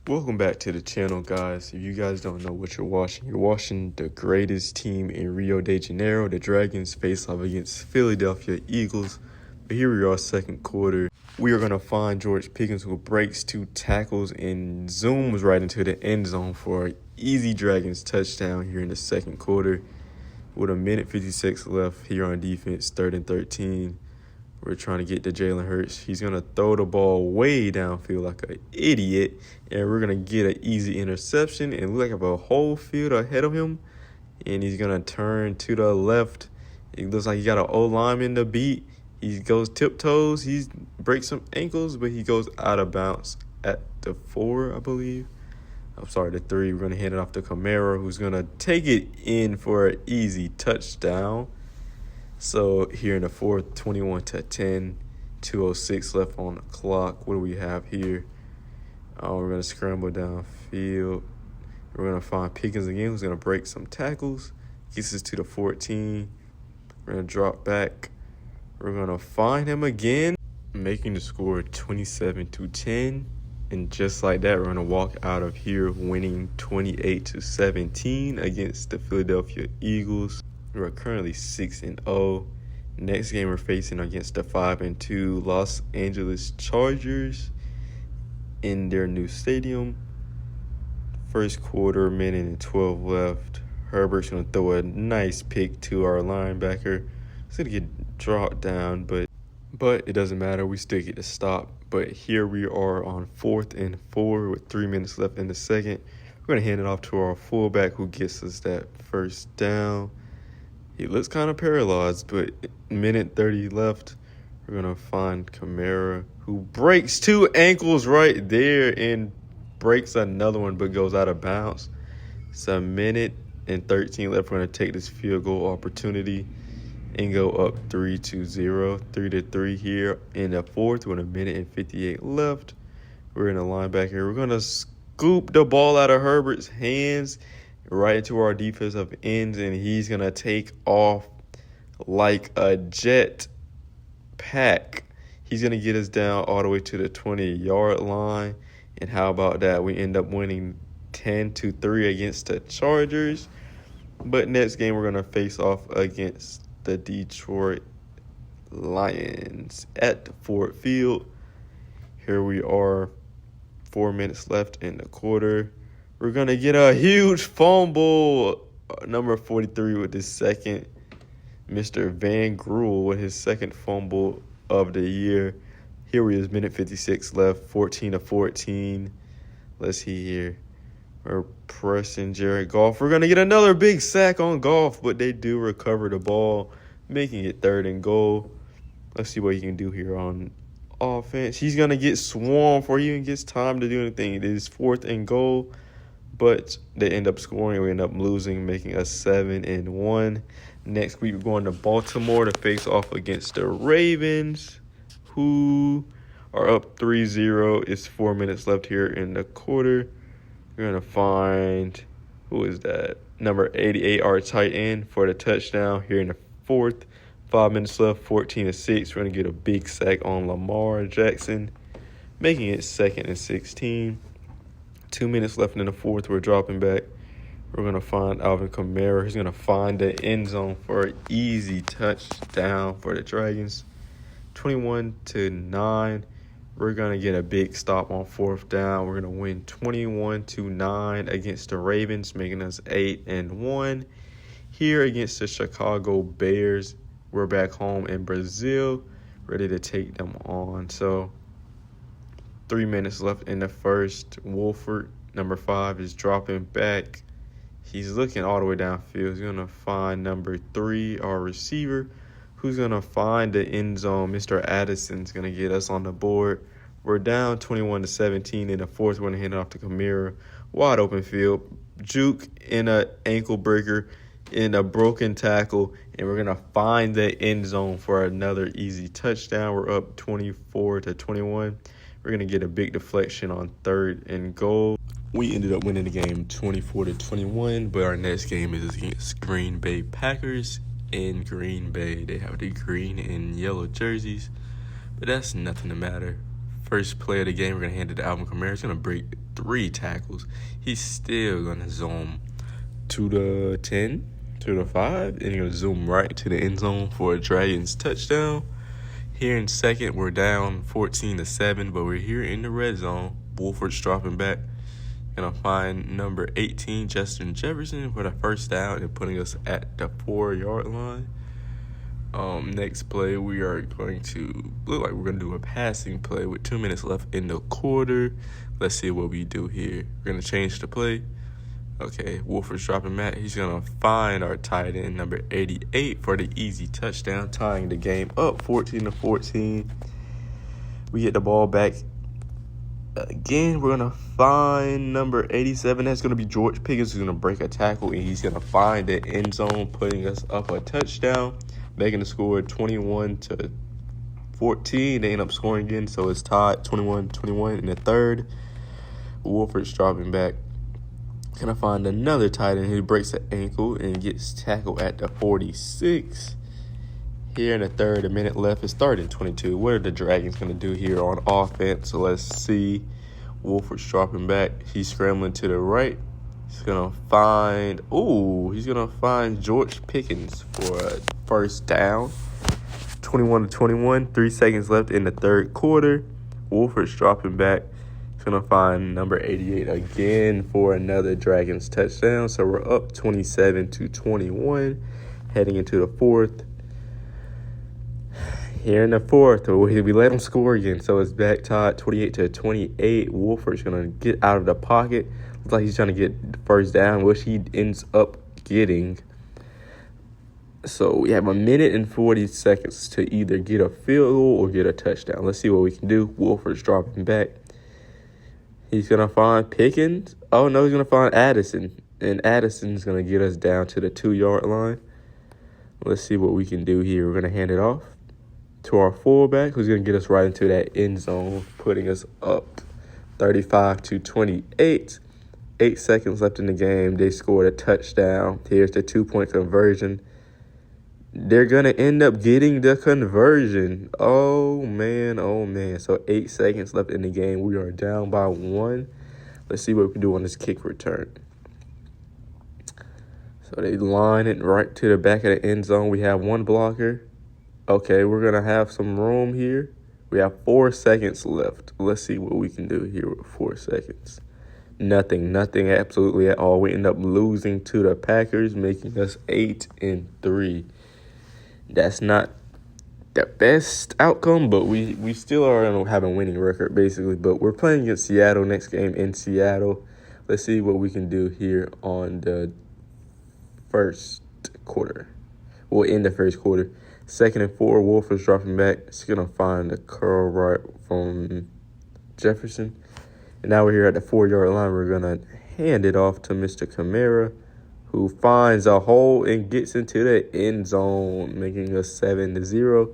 Welcome back to the channel, guys. If you guys don't know what you're watching the greatest team in Rio de Janeiro. The Dragons face off against Philadelphia Eagles. But here we are, second quarter. We are going to find George Pickens, who breaks 2 tackles and zooms right into the end zone for an easy Dragons touchdown here in the second quarter. With a minute 56 left here on defense, 3rd and 13. We're trying to get to Jalen Hurts. He's going to throw the ball way downfield like an idiot, and we're going to get an easy interception and look like I have a whole field ahead of him, and he's going to turn to the left. It looks like he got an O-lineman to beat. He goes tiptoes. He breaks some ankles, but he goes out of bounds at the 4, I believe. I'm sorry, the 3. We're going to hand it off to Kamara, who's going to take it in for an easy touchdown. So here in the 4th, 21-10, 2:06 left on the clock. What do we have here? We're going to scramble downfield. We're going to find Pickens again, who's going to break some tackles. Gets us to the 14. We're going to drop back. We're going to find him again, making the score 27-10. And just like that, we're going to walk out of here winning 28-17 against the Philadelphia Eagles. We're currently 6-0. Next game we're facing against the 5-2 Los Angeles Chargers in their new stadium. First quarter, minute and 12 left. Herbert's going to throw a nice pick to our linebacker. It's going to get dropped down, but it doesn't matter. We still get to stop. But here we are on 4th and 4 with 3 minutes left in the second. We're going to hand it off to our fullback, who gets us that first down. He looks kind of paralyzed, but minute 30 left. We're going to find Kamara, who breaks 2 ankles right there and breaks another one but goes out of bounds. It's a minute and 13 left. We're going to take this field goal opportunity and go up 3-0, 3-3 here in the 4th with a minute and 58 left. We're in a linebacker. We're going to scoop the ball out of Herbert's hands right into our defensive ends, and he's going to take off like a jet pack. He's going to get us down all the way to the 20-yard line. And how about that? We end up winning 10-3 against the Chargers. But next game, we're going to face off against the Detroit Lions at Ford Field. Here we are, 4 minutes left in the quarter. We're going to get a huge fumble. Number 43 with his second. Mr. Van Gruel with his second fumble of the year. Here he is, minute 56 left, 14-14. Let's see here. We're pressing Jared Goff. We're going to get another big sack on Goff, but they do recover the ball, making it 3rd and goal. Let's see what he can do here on offense. He's going to get swarmed before he even gets time to do anything. It is 4th and goal. But they end up scoring. We end up losing, making us 7-1. Next week, we're going to Baltimore to face off against the Ravens, who are up 3-0. It's 4 minutes left here in the quarter. We're going to find, who is that? Number 88, our tight end, for the touchdown here in the 4th. 5 minutes left, 14-6. We're going to get a big sack on Lamar Jackson, making it 2nd and 16. 2 minutes left in the 4th. We're dropping back. We're going to find Alvin Kamara. He's going to find the end zone for an easy touchdown for the Dragons. 21-9. We're going to get a big stop on 4th down. We're going to win 21-9 against the Ravens, making us 8-1. Here against the Chicago Bears, we're back home in Brazil, ready to take them on. So 3 minutes left in the first. Wolford, number 5, is dropping back. He's looking all the way downfield. He's going to find number 3, our receiver, who's going to find the end zone. Mr. Addison's going to get us on the board. We're down 21-17 in the 4th. We're going to hand it off to Kamara. Wide open field. Juke in an ankle breaker, in a broken tackle, and we're going to find the end zone for another easy touchdown. We're up 24-21. We're going to get a big deflection on 3rd and goal. We ended up winning the game 24-21, but our next game is against Green Bay Packers in Green Bay. They have the green and yellow jerseys, but that's nothing to matter. First play of the game, we're going to hand it to Alvin Kamara. He's going to break 3 tackles. He's still going to zoom to the 10, to the 5, and he's going to zoom right to the end zone for a Dragons touchdown. Here in second, we're down 14-7, but we're here in the red zone. Wolford's dropping back. Going to find number 18, Justin Jefferson, for the first down and putting us at the 4-yard line. Next play, we are going to look like we're going to do a passing play with 2 minutes left in the quarter. Let's see what we do here. We're going to change the play. Okay, Wolford's dropping back. He's going to find our tight end, number 88, for the easy touchdown, tying the game up 14-14. We get the ball back. Again, we're going to find number 87. That's going to be George Pickens, who's going to break a tackle, and he's going to find the end zone, putting us up a touchdown, making the score 21-14. They end up scoring again, so it's tied 21-21 in the third. Wolford's dropping back. Going to find another tight end who breaks an ankle and gets tackled at the 46. Here in the third, a minute left. It's 3rd and 22. What are the Dragons going to do here on offense? So let's see. Wolford's dropping back. He's scrambling to the right. He's going to find George Pickens for a first down. 21-21. 3 seconds left in the third quarter. Wolford's dropping back. He's going to find number 88 again for another Dragons touchdown. So we're up 27-21, heading into the fourth. Here in the fourth, we let him score again, so it's back tied 28-28. Wolford's going to get out of the pocket. Looks like he's trying to get the first down, which he ends up getting. So we have a minute and 40 seconds to either get a field goal or get a touchdown. Let's see what we can do. Wolford's dropping back. He's going to find Pickens. Oh, no, he's going to find Addison. And Addison's going to get us down to the 2-yard line. Let's see what we can do here. We're going to hand it off to our fullback, who's going to get us right into that end zone, putting us up 35-28. 8 seconds left in the game. They scored a touchdown. Here's the 2-point conversion. They're going to end up getting the conversion. Oh, man. So 8 seconds left in the game. We are down by 1. Let's see what we can do on this kick return. So they line it right to the back of the end zone. We have 1 blocker. Okay, we're going to have some room here. We have 4 seconds left. Let's see what we can do here with 4 seconds. Nothing absolutely at all. We end up losing to the Packers, making us 8-3. That's not the best outcome, but we still are having a winning record, basically. But we're playing against Seattle next game in Seattle. Let's see what we can do here on the first quarter. Well, in the first quarter. 2nd and 4, Wolford's dropping back. He's going to find a curl right from Jefferson. And now we're here at the 4-yard line. We're going to hand it off to Mr. Kamara, who finds a hole and gets into the end zone, making us 7-0.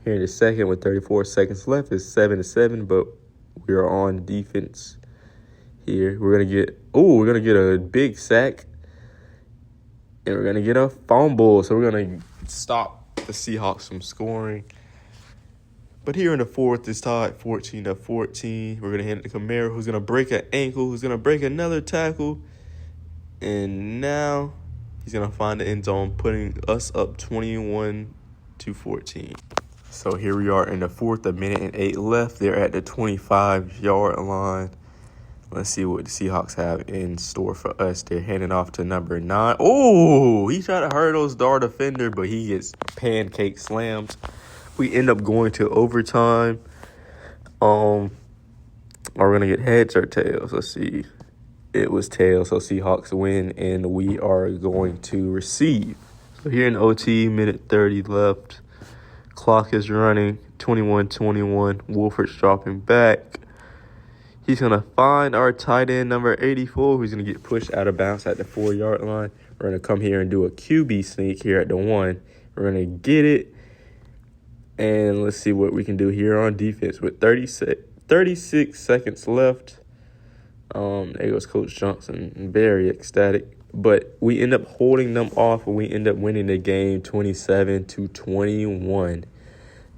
Here in the second with 34 seconds left, it's 7-7, but we are on defense here. We're going to get a big sack, and we're going to get a fumble. So we're going to stop the Seahawks from scoring. But here in the fourth, it's tied 14-14. We're going to hand it to Kamara, who's going to break an ankle, who's going to break another tackle. And now he's going to find the end zone, putting us up 21-14. So here we are in the fourth, 1 minute and 8 left. They're at the 25-yard line. Let's see what the Seahawks have in store for us. They're handing off to number 9. Oh, he tried to hurdle our defender, but he gets pancake slammed. We end up going to overtime. Are we going to get heads or tails? Let's see. It was tails, so Seahawks win, and we are going to receive. So here in OT, minute 30 left. Clock is running, 21-21. Wolford's dropping back. He's going to find our tight end, number 84, who's going to get pushed out of bounds at the 4-yard line. We're going to come here and do a QB sneak here at the 1. We're going to get it. And let's see what we can do here on defense with 36 seconds left. There goes Coach Johnson, very ecstatic. But we end up holding them off, and we end up winning the game 27-21.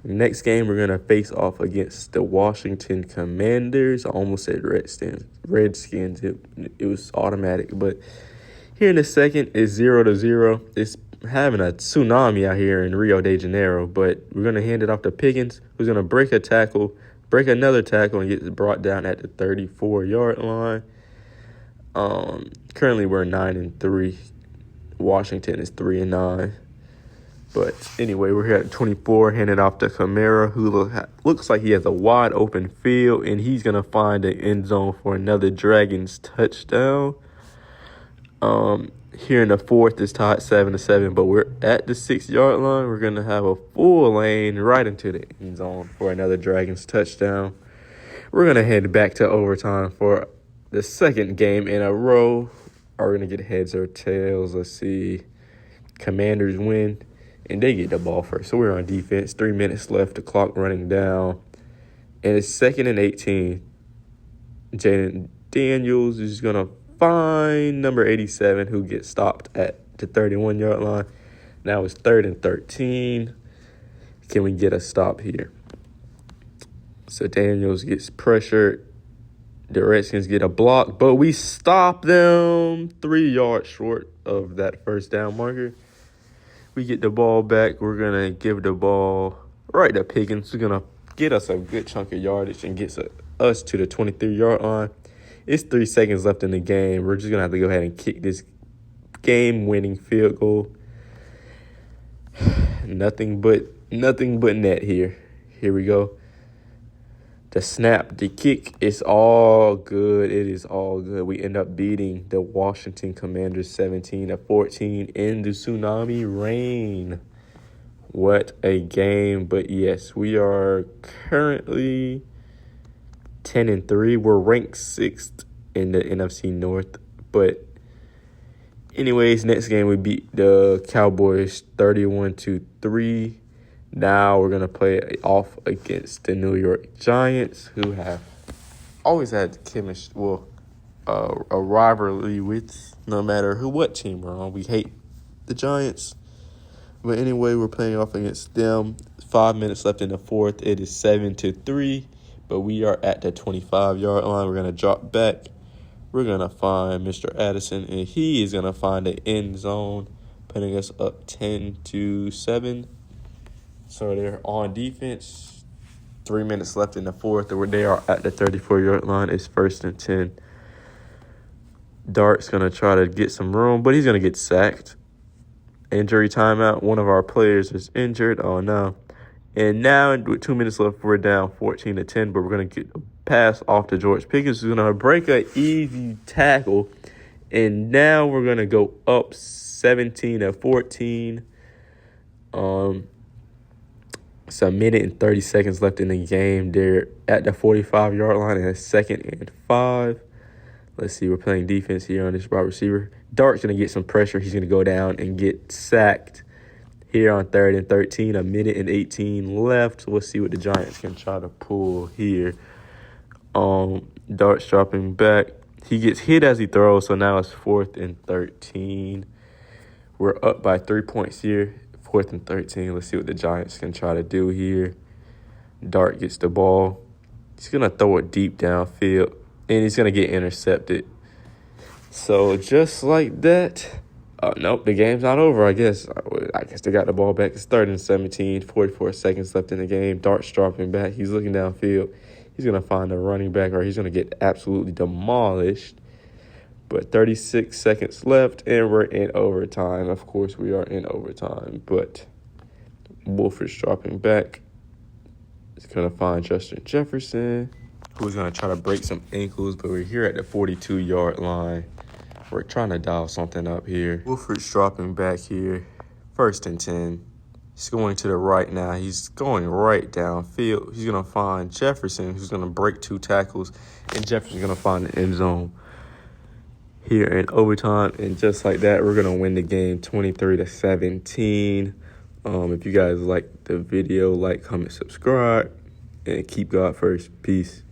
Next game, we're going to face off against the Washington Commanders. I almost said Redskins. It was automatic. But here in the second, it's 0-0. It's having a tsunami out here in Rio de Janeiro. But we're going to hand it off to Pickens, who's going to break another tackle, and get brought down at the 34-yard line. Currently, we're 9-3. Washington is 3-9. But anyway, we're here at 24, handing off to Kamara, who looks like he has a wide open field, and he's going to find the end zone for another Dragons touchdown. Here in the fourth, it's tied 7-7, but we're at the 6-yard line. We're going to have a full lane right into the end zone for another Dragons touchdown. We're going to head back to overtime for the second game in a row. Are we going to get heads or tails? Let's see. Commanders win. And they get the ball first. So we're on defense. 3 minutes left. The clock running down. And it's 2nd and 18. Jaden Daniels is going to find number 87, who gets stopped at the 31-yard line. Now it's 3rd and 13. Can we get a stop here? So Daniels gets pressured. The Redskins get a block. But we stop them 3 yards short of that first down marker. We get the ball back. We're going to give the ball right to Pickens. We're going to get us a good chunk of yardage and gets us to the 23-yard line. It's 3 seconds left in the game. We're just going to have to go ahead and kick this game-winning field goal. Nothing but net here. Here we go. The snap, the kick, it's all good. It is all good. We end up beating the Washington Commanders 17-14 in the tsunami rain. What a game. But yes, we are currently 10-3. We're ranked 6th in the NFC North. But anyways, next game we beat the Cowboys 31-3. Now we're going to play off against the New York Giants, who have always had a rivalry with no matter what team we're on. We hate the Giants. But anyway, we're playing off against them. 5 minutes left in the fourth. It is 7-3, but we are at the 25-yard line. We're going to drop back. We're going to find Mr. Addison, and he is going to find the end zone, putting us up 10-7. So they're on defense. 3 minutes left in the fourth. They are at the 34-yard line. It's 1st and 10. Dart's going to try to get some room, but he's going to get sacked. Injury timeout. One of our players is injured. Oh, no. And now, with 2 minutes left, we're down 14-10, but we're going to get a pass off to George Pickens, who's going to break an easy tackle. And now we're going to go up 17-14. It's a minute and 30 seconds left in the game. They're at the 45-yard line, and it's 2nd and 5. Let's see. We're playing defense here on this wide receiver. Dart's going to get some pressure. He's going to go down and get sacked here on 3rd and 13. A minute and 18 left. So let's see what the Giants can try to pull here. Dart's dropping back. He gets hit as he throws, so now it's 4th and 13. We're up by 3 points here. 4th and 13. Let's see what the Giants can try to do here. Dart gets the ball. He's going to throw it deep downfield, and he's going to get intercepted. So just like that, nope, the game's not over, I guess. I guess they got the ball back. It's 3rd and 17, 44 seconds left in the game. Dart's dropping back. He's looking downfield. He's going to find a running back, or he's going to get absolutely demolished. But 36 seconds left, and we're in overtime. Of course, we are in overtime. But Wolford's dropping back. He's going to find Justin Jefferson, who's going to try to break some ankles. But we're here at the 42-yard line. We're trying to dial something up here. Wolford's dropping back here. 1st and 10. He's going to the right now. He's going right downfield. He's going to find Jefferson, who's going to break 2 tackles. And Jefferson's going to find the end zone here in overtime. And just like that, we're going to win the game 23-17. If you guys like the video, like, comment, subscribe, and keep God first. Peace.